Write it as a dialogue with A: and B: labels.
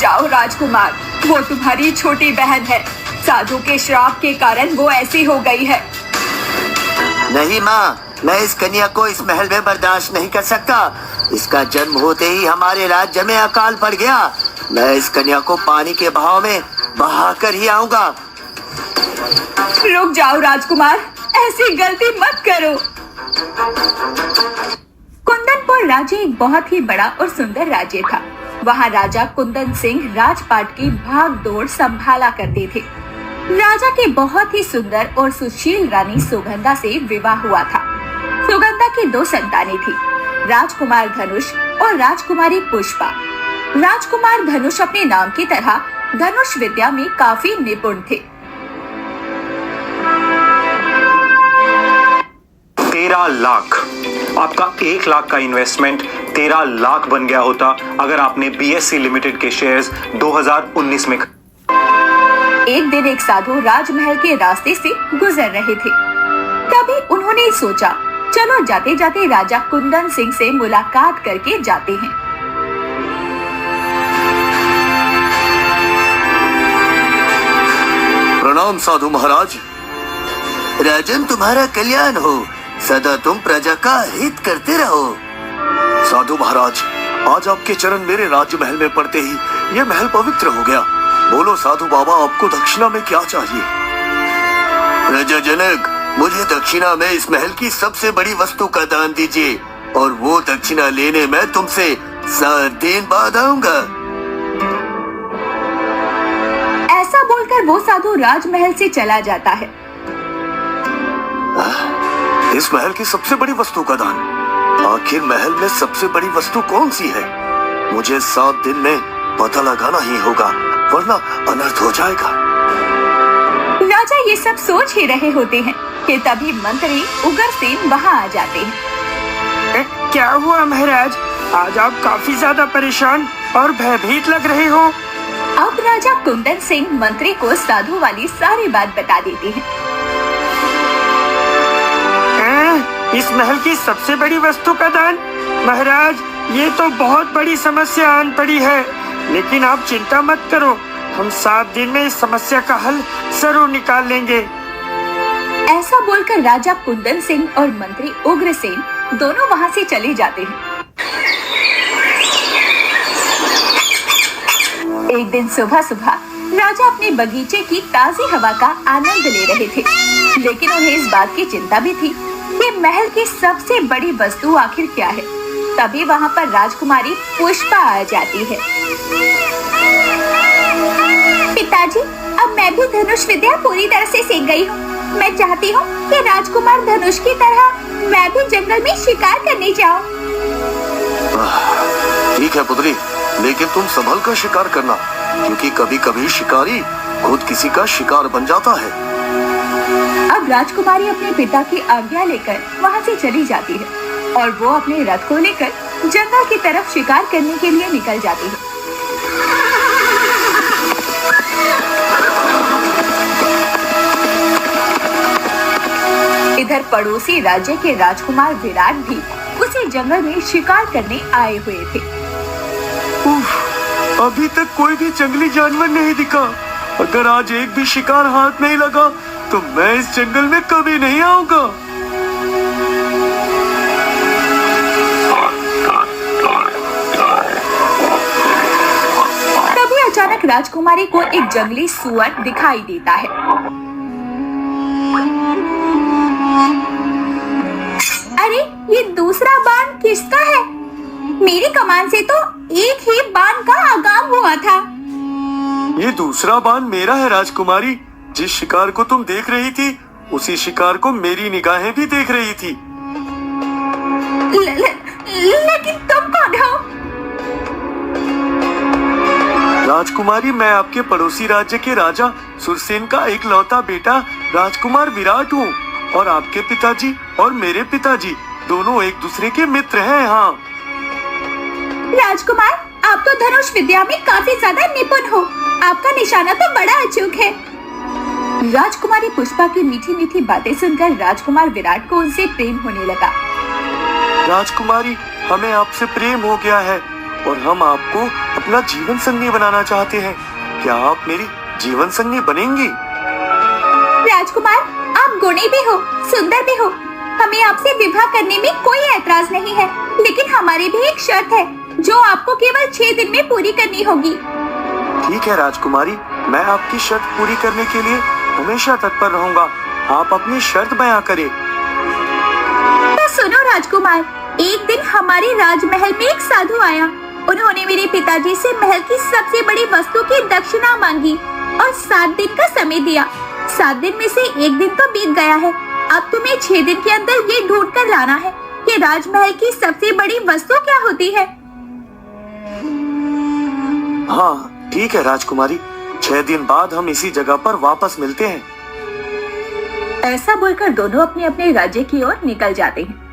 A: जाओ राजकुमार, वो तुम्हारी छोटी बहन है। साधु के श्राप के कारण वो ऐसी हो गई है।
B: नहीं माँ, मैं इस कन्या को इस महल में बर्दाश्त नहीं कर सकता। इसका जन्म होते ही हमारे राज्य में अकाल पड़ गया। मैं इस कन्या को पानी के बहाव में बहा कर ही आऊंगा।
A: रुक जाओ राजकुमार, ऐसी गलती मत करो। कुंदनपुर राज्य एक बहुत ही बड़ा और सुंदर राज्य था। वहाँ राजा कुंदन सिंह राजपाट की भाग दौड़ संभाला करते थे। राजा की बहुत ही सुंदर और सुशील रानी सुगंधा से विवाह हुआ था। सुगंधा की 2 संतानें थी, राजकुमार धनुष और राजकुमारी पुष्पा। राजकुमार धनुष अपने नाम की तरह धनुष विद्या में काफी निपुण थे।
C: 13 लाख, आपका 1 लाख का इन्वेस्टमेंट 13 लाख बन गया होता अगर आपने बीएससी लिमिटेड के शेयर्स 2019 में।
A: एक दिन एक साधु राजमहल के रास्ते से गुजर रहे थे। तभी उन्होंने सोचा, चलो जाते जाते राजा कुंदन सिंह से मुलाकात करके जाते हैं।
B: प्रणाम साधु महाराज। राजन, तुम्हारा कल्याण हो। सदा तुम प्रजा का हित करते रहो।
D: साधु महाराज, आज आपके चरण मेरे राजमहल में पड़ते ही ये महल पवित्र हो गया। बोलो साधु बाबा, आपको दक्षिणा में क्या चाहिए?
B: प्रजाजनक, मुझे दक्षिणा में इस महल की सबसे बड़ी वस्तु का दान दीजिए और वो दक्षिणा लेने मैं तुमसे 7 दिन बाद आऊंगा।
A: ऐसा बोलकर वो साधु राजमहल से चला जाता है।
D: इस महल की सबसे बड़ी वस्तु का दान? आखिर महल में सबसे बड़ी वस्तु कौन सी है? मुझे 7 दिन में पता लगाना ही होगा, वरना अनर्थ हो जाएगा।
A: राजा ये सब सोच ही रहे होते हैं कि तभी मंत्री उग्रसेन वहाँ आ जाते हैं।
E: क्या हुआ महाराज? आज आप काफी ज्यादा परेशान और भयभीत लग रहे हो।
A: अब राजा कुंदन सिंह मंत्री को साधु वाली सारी बात बता देते हैं।
E: इस महल की सबसे बड़ी वस्तु का दान? महाराज, ये तो बहुत बड़ी समस्या आन पड़ी है, लेकिन आप चिंता मत करो, हम 7 दिन में इस समस्या का हल जरूर निकाल लेंगे।
A: ऐसा बोलकर राजा कुंदन सिंह और मंत्री उग्रसेन दोनों वहाँ से चले जाते हैं। एक दिन सुबह सुबह राजा अपने बगीचे की ताजी हवा का आनंद ले रहे थे, लेकिन उन्हें इस बात की चिंता भी थी कि महल की सबसे बड़ी वस्तु आखिर क्या है। तभी वहाँ पर राजकुमारी पुष्पा आ जाती है। पिताजी, अब मैं भी धनुष विद्या पूरी तरह से सीख गई हूँ। मैं चाहती हूँ कि राजकुमार धनुष की तरह मैं भी जंगल में शिकार करने जाऊँ।
D: ठीक है पुत्री, लेकिन तुम संभल कर शिकार करना, क्योंकि कभी कभी शिकारी खुद किसी का शिकार बन जाता है।
A: अब राजकुमारी अपने पिता की आज्ञा लेकर वहाँ से चली जाती है और वो अपने रथ को लेकर जंगल की तरफ शिकार करने के लिए निकल जाती है। इधर पड़ोसी राज्य के राजकुमार विराट भी उसी जंगल में शिकार करने आए हुए थे।
D: अभी तक कोई भी जंगली जानवर नहीं दिखा। अगर आज एक भी शिकार हाथ नहीं लगा तो मैं इस जंगल में कभी नहीं आऊंगा।
A: तभी अचानक राजकुमारी को एक जंगली सुअर दिखाई देता है। अरे, ये दूसरा बाण किसका है? मेरी कमान से तो एक ही बाण का आगाम हुआ था।
D: ये दूसरा बाण मेरा है राजकुमारी। जिस शिकार को तुम देख रही थी, उसी शिकार को मेरी निगाहें भी देख रही थी।
A: लेकिन तुम कौन हो?
D: राजकुमारी, मैं आपके पड़ोसी राज्य के राजा सुरसेन का इकलौता बेटा राजकुमार विराट हूँ, और आपके पिताजी और मेरे पिताजी दोनों एक दूसरे के मित्र हैं। हाँ
A: राजकुमार, आप तो धनुष विद्या में काफी ज्यादा निपुण हो। आपका निशाना तो बड़ा अचूक है। राजकुमारी पुष्पा की मीठी मीठी बातें सुनकर राजकुमार विराट को उनसे प्रेम होने लगा।
D: राजकुमारी, हमें आपसे प्रेम हो गया है और हम आपको अपना जीवन संगी बनाना चाहते हैं। क्या आप मेरी जीवन संगी बनेंगी?
A: राजकुमार, आप गुणी भी हो, सुंदर भी हो। हमें आपसे विवाह करने में कोई ऐतराज नहीं है, लेकिन हमारी भी एक शर्त है जो आपको केवल 6 दिन में पूरी करनी होगी।
D: ठीक है राजकुमारी, मैं आपकी शर्त पूरी करने के लिए हमेशा तत्पर रहूंगा। आप अपनी शर्त बयां करें।
A: तो सुनो राजकुमार, एक दिन हमारे राजमहल में एक साधु आया। उन्होंने मेरे पिताजी से महल की सबसे बड़ी वस्तु की दक्षिणा मांगी और 7 दिन का समय दिया। 7 दिन में से एक दिन तो बीत गया है। अब तुम्हें 6 दिन के अंदर ये ढूंढ कर लाना है कि राजमहल की सबसे बड़ी वस्तु क्या होती है।
D: हाँ ठीक है राजकुमारी, 6 दिन बाद हम इसी जगह पर वापस मिलते हैं।
A: ऐसा बोलकर दोनों अपने अपने राज्य की ओर निकल जाते हैं।